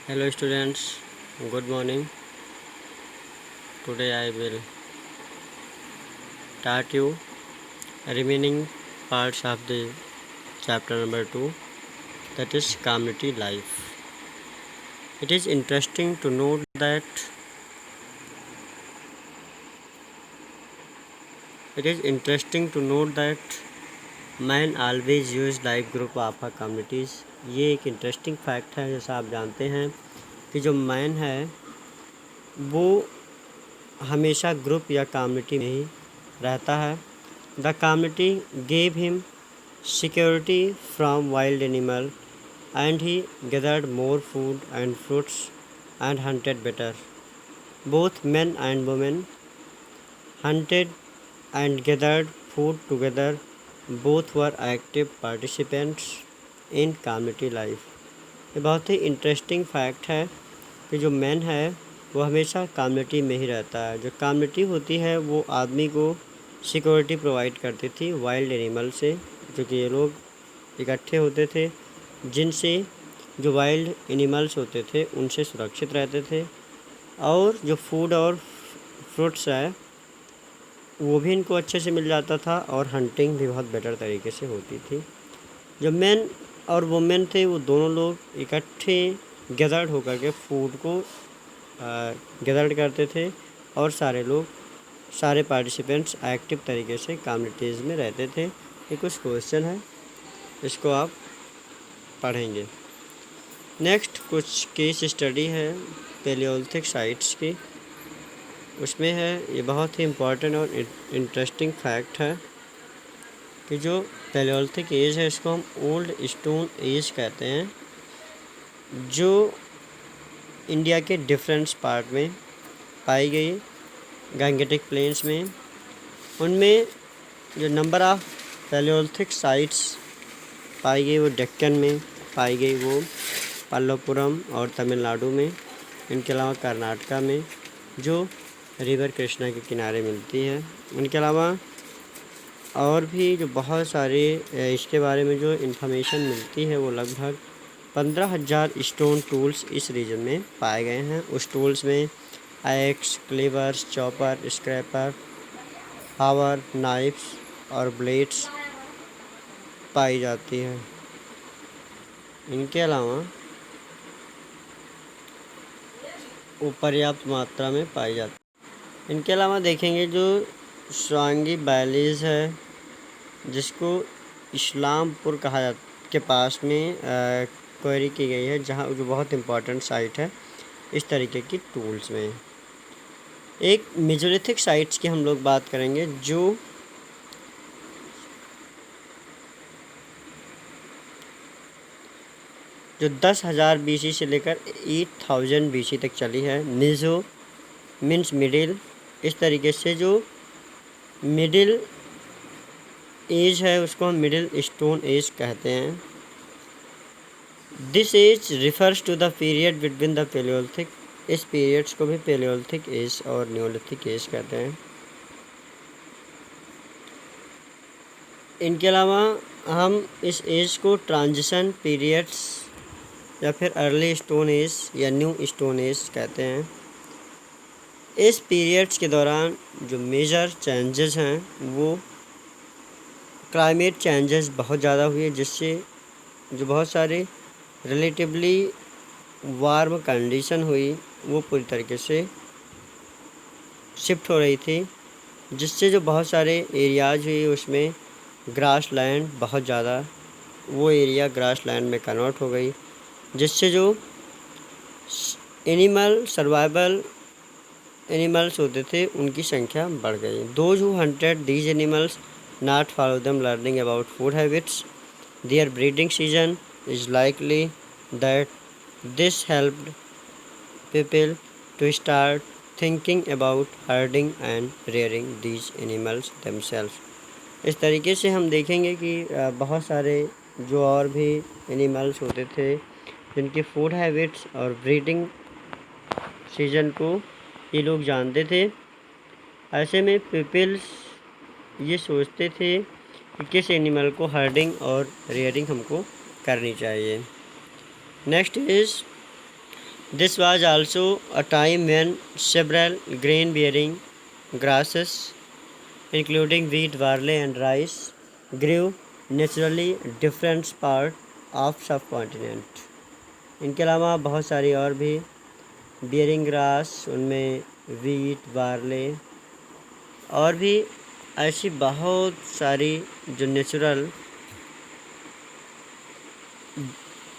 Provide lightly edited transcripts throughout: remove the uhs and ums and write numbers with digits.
Hello students, good morning. Today I will start you remaining parts of the chapter number 2, that is community life. It is interesting to note that man always use life group of communities. ये एक interesting fact है। जैसा आप जानते हैं कि जो man है वो हमेशा ग्रुप या कम्युनिटी में ही रहता है। The community gave him security from wild animal and he gathered more food and fruits and hunted better. Both men and women hunted and gathered food together. Both were active participants in community life. ये बहुत ही interesting fact है कि जो man है वो हमेशा community में ही रहता है। जो कम्युनिटी होती है वो आदमी को सिक्योरिटी प्रोवाइड करती थी वाइल्ड एनिमल से, जो कि ये लोग इकट्ठे होते थे, जिनसे जो वाइल्ड एनिमल्स होते थे उनसे सुरक्षित रहते थे, और जो फूड और फ्रूट्स है वो भी इनको अच्छे से मिल जाता था, और हंटिंग भी बहुत बेटर तरीके से होती थी। जो मैन और वुमेन थे वो दोनों लोग इकट्ठे गैदर्ड होकर के फूड को गैदर्ड करते थे, और सारे पार्टिसिपेंट्स एक्टिव तरीके से कम्युनिटीज़ में रहते थे। ये कुछ क्वेश्चन है, इसको आप पढ़ेंगे। नेक्स्ट कुछ केस स्टडी है पैलियोलिथिक साइट्स की। उसमें है, ये बहुत ही इम्पोर्टेंट और इंटरेस्टिंग फैक्ट है कि जो पैलियोलिथिक एज है इसको हम ओल्ड स्टोन एज कहते हैं, जो इंडिया के डिफरेंट पार्ट में पाई गई गैंगेटिक प्लेन्स में। उनमें जो नंबर ऑफ पैलियोलिथिक साइट्स पाई गई वो डेक्कन में पाई गई, वो पल्लवपुरम और तमिलनाडु में। इनके अलावा कर्नाटका में जो रिवर कृष्णा के किनारे मिलती है। इनके अलावा और भी जो बहुत सारे इसके बारे में जो इन्फॉर्मेशन मिलती है वो लगभग 15,000 स्टोन टूल्स इस रीजन में पाए गए हैं। उस टूल्स में एक्स, क्लीवर्स, चॉपर, स्क्रैपर, हावर, नाइफ्स और ब्लेड्स पाई जाती है। इनके अलावा वो पर्याप्त मात्रा में पाई जाती है। इनके अलावा देखेंगे जो स्वांगी वैलीज़ है, जिसको इस्लामपुर कहा जाता के पास में क्वेरी की गई है, जहाँ जो बहुत इम्पोर्टेंट साइट है इस तरीके की टूल्स में। एक मेजोलिथिक साइट्स की हम लोग बात करेंगे, जो 10,000 BC से लेकर 8,000 BC तक चली है। Mizo means middle. इस तरीके से जो मिडिल एज है उसको हम मिडिल स्टोन एज कहते हैं। This age refers to the period between the palaeolithic. इस पीरियड्स को भी पैलियोलिथिक एज और नियोलिथिक एज कहते हैं। इनके अलावा हम इस एज को ट्रांजिशन पीरियड्स या फिर अर्ली स्टोन एज या न्यू स्टोन एज कहते हैं। इस पीरियड्स के दौरान जो मेजर चेंजेस हैं वो क्लाइमेट चेंजेस बहुत ज़्यादा हुए, जिससे जो बहुत सारे रिलेटिवली वार्म कंडीशन हुई वो पूरी तरीके से शिफ्ट हो रही थी, जिससे जो बहुत सारे एरियाज हुई उसमें ग्रास लैंड बहुत ज़्यादा, वो एरिया ग्रास लैंड में कन्वर्ट हो गई, जिससे जो सर्वाइवल एनिमल्स होते थे उनकी संख्या बढ़ गई। Those who hunted these animals not follow them learning about food habits their breeding season is likely that this helped people to start thinking about herding and rearing these animals themselves. इस तरीके से हम देखेंगे कि बहुत सारे जो और भी एनिमल्स होते थे जिनके फूड हैबिट्स और ब्रीडिंग सीजन को ये लोग जानते थे। ऐसे में पीपल्स ये सोचते थे कि किस एनिमल को हर्डिंग और रेयरिंग हमको करनी चाहिए। Next is This was also a time when several grain-bearing grasses, including wheat, barley, and rice, grew naturally different part of subcontinent। इनके अलावा बहुत सारी और भी बियरिंग ग्रास, उनमें वीट, बार्ले और भी ऐसी बहुत सारी जो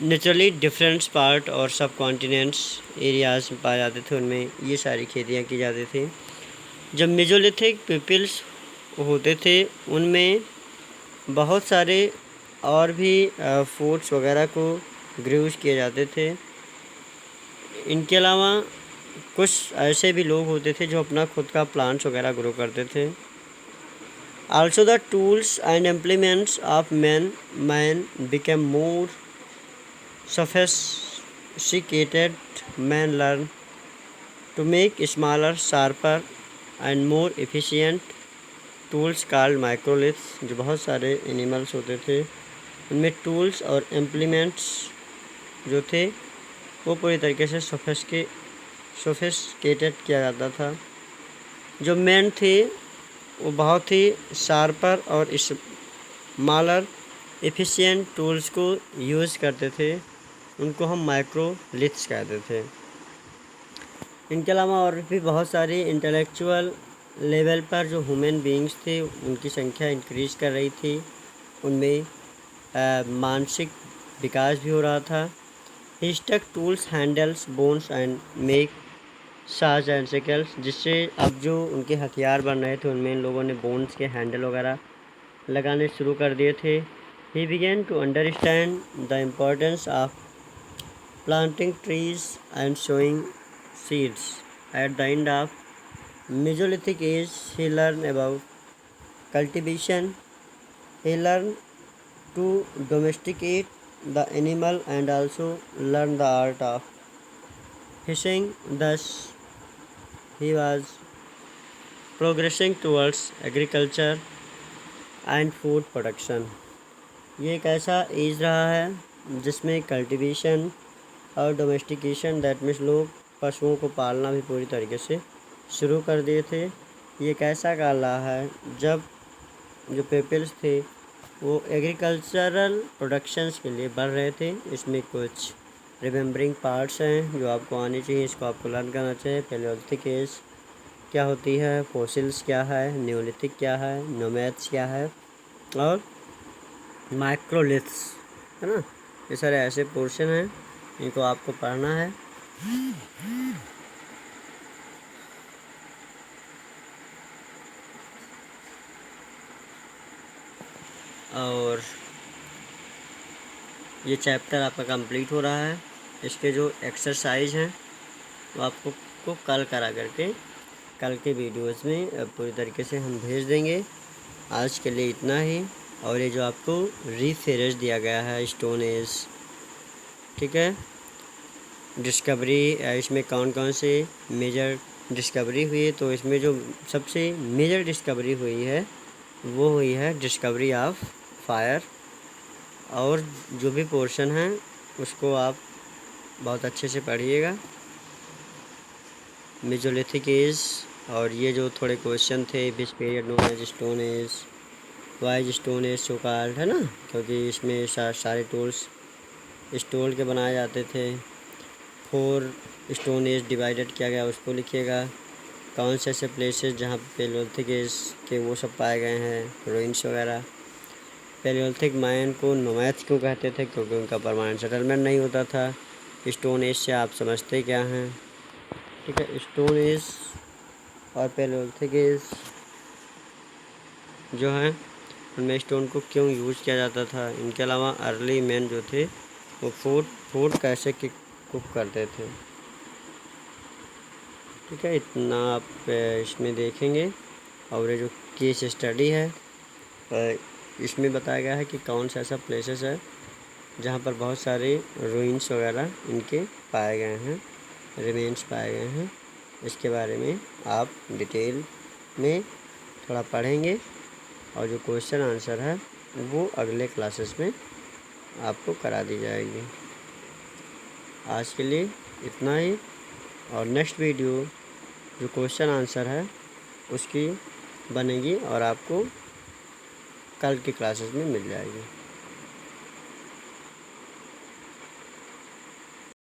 नेचुरली डिफरेंट पार्ट और सब कॉन्टिनेंट्स एरियाज़ में पाए जाते थे, उनमें ये सारी खेतियाँ की जाती थी। जब मेजोलिथिक पीपल्स होते थे उनमें बहुत सारे और भी फूड्स वगैरह को ग्रोज किए जाते थे। इनके अलावा कुछ ऐसे भी लोग होते थे जो अपना खुद का प्लांट्स वगैरह ग्रो करते थे। Also the tools and implements of man became more sophisticated। Man learned to make smaller, sharper and more efficient tools called microliths। जो बहुत सारे एनिमल्स होते थे उनमें टूल्स और इम्प्लीमेंट्स जो थे वो पूरी तरीके से सोफिस्टिकेटेड किया जाता था। जो मैन थे वो बहुत ही शार्पर और स्मॉलर एफिशिएंट टूल्स को यूज़ करते थे, उनको हम माइक्रोलिथ्स कहते थे। इनके अलावा और भी बहुत सारी इंटेलेक्चुअल लेवल पर जो ह्यूमन बीइंग्स थे उनकी संख्या इंक्रीज़ कर रही थी, उनमें मानसिक विकास भी हो रहा था। He stuck tools, handles, bones and make saws and sickles, जिससे अब जो उनके हथियार बन रहे थे उनमें इन लोगों ने बोन्स के हैंडल वगैरह लगाने शुरू कर दिए थे। He began to understand the importance of planting trees and sowing seeds. At the end of mesolithic age he learn about cultivation. He learn to domesticate the animal and also learn the art of fishing। Thus he was progressing towards agriculture and food production। ये एक ऐसा as रहा है जिसमें cultivation और domestication, that means लोग पशुओं को पालना भी पूरी तरीके से शुरू कर दिए थे। ये एक ऐसा काल रहा है जब जो पीपल्स थे वो एग्रीकल्चरल प्रोडक्शंस के लिए बढ़ रहे थे। इसमें कुछ रिमेम्बरिंग पार्ट्स हैं जो आपको आने चाहिए, इसको आपको लर्न करना चाहिए। पैलियोलिथिक एज क्या होती है, फोसिल्स क्या है, न्यूलिथिक क्या है, नोमैड्स क्या है और माइक्रोलिथ्स, है ना। ये सारे ऐसे पोर्शन हैं, इनको आपको पढ़ना है। और ये चैप्टर आपका कंप्लीट हो रहा है। इसके जो एक्सरसाइज हैं वो आपको कल करा करके कल के वीडियोस में पूरी तरीके से हम भेज देंगे। आज के लिए इतना ही। और ये जो आपको रीफेरेज दिया गया है स्टोन एज, ठीक है, डिस्कवरी, इसमें कौन कौन से मेजर डिस्कवरी हुई है, तो इसमें जो सबसे मेजर डिस्कवरी हुई है वो हुई है डिस्कवरी ऑफ फायर। और जो भी पोर्शन है उसको आप बहुत अच्छे से पढ़िएगा। मेसोलिथिक एज, और ये जो थोड़े क्वेश्चन थे, which period known as stone age, why's stone age so called, है ना, क्योंकि इसमें सारे टूल्स स्टोन के बनाए जाते थे। 4 स्टोन एज डिवाइडेड किया गया, उसको लिखिएगा। कौन से ऐसे प्लेसेस जहाँ पे पैलियोलिथिक एज के वो सब पाए गए हैं, रूइंस वगैरह। पैलियोलिथिक माइन को नोमैड्स क्यों कहते थे, क्योंकि उनका परमानेंट सेटलमेंट नहीं होता था। स्टोन एज से आप समझते क्या हैं, ठीक है। स्टोन एज और पैलियोलिथिक एज जो है उनमें स्टोन को क्यों यूज़ किया जाता था। इनके अलावा अर्ली मैन जो थे वो फूड कैसे कुक करते थे, ठीक है। इतना आप इसमें देखेंगे। और ये जो केस स्टडी है इसमें बताया गया है कि कौन सा ऐसा प्लेसेस है जहाँ पर बहुत सारे रूइंस वगैरह इनके पाए गए हैं, रिमेन्स पाए गए हैं। इसके बारे में आप डिटेल में थोड़ा पढ़ेंगे और जो क्वेश्चन आंसर है वो अगले क्लासेस में आपको करा दी जाएगी। आज के लिए इतना ही। और नेक्स्ट वीडियो जो क्वेश्चन आंसर है उसकी बनेगी और आपको कल की क्लासेस में मिल जाएगी।